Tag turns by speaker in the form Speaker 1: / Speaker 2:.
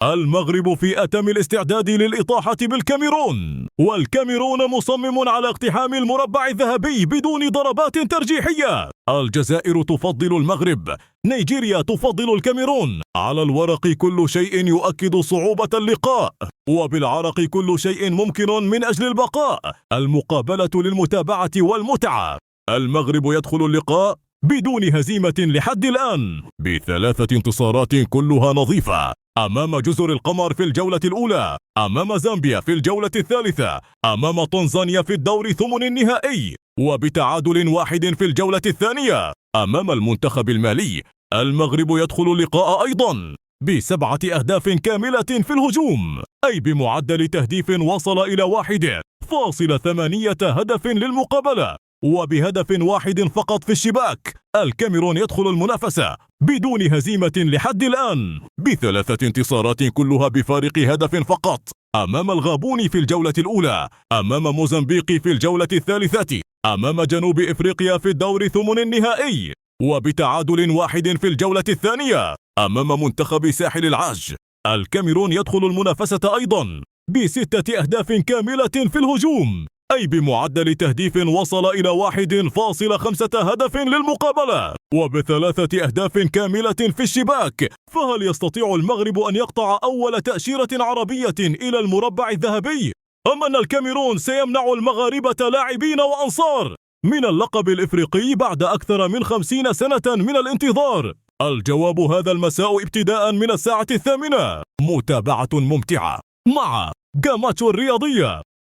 Speaker 1: المغرب في أتم الاستعداد للإطاحة بالكاميرون، والكاميرون مصمم على اقتحام المربع الذهبي بدون ضربات ترجيحية. الجزائر تفضل المغرب، نيجيريا تفضل الكاميرون. على الورق كل شيء يؤكد صعوبة اللقاء، وبالعرق كل شيء ممكن من أجل البقاء. المقابلة للمتابعة والمتعة. المغرب يدخل اللقاء بدون هزيمة لحد الآن، ب3 انتصارات كلها نظيفة، أمام جزر القمر في الجولة الأولى، أمام زامبيا في الجولة الثالثة، أمام تنزانيا في الدور ثمن النهائي، وبتعادل واحد في الجولة الثانية أمام المنتخب المالي. المغرب يدخل اللقاء أيضا ب7 أهداف كاملة في الهجوم، أي بمعدل تهديف وصل إلى 1.8 هدف للمقابلة، وبهدف واحد فقط في الشباك. الكاميرون يدخل المنافسة بدون هزيمة لحد الآن، ب3 انتصارات كلها بفارق هدف فقط، أمام الغابون في الجولة الأولى، أمام موزمبيق في الجولة الثالثة، أمام جنوب إفريقيا في الدور ثمن النهائي، وبتعادل واحد في الجولة الثانية أمام منتخب ساحل العاج. الكاميرون يدخل المنافسة أيضا ب6 أهداف كاملة في الهجوم، أي بمعدل تهديف وصل إلى 1.5 هدف للمقابلة، وب3 أهداف كاملة في الشباك. فهل يستطيع المغرب أن يقطع أول تأشيرة عربية إلى المربع الذهبي؟ أم أن الكاميرون سيمنع المغاربة لاعبين وأنصار من اللقب الإفريقي بعد أكثر من 50 سنة من الانتظار؟ الجواب هذا المساء ابتداء من الساعة 8. متابعة ممتعة مع جاماتشو الرياضية.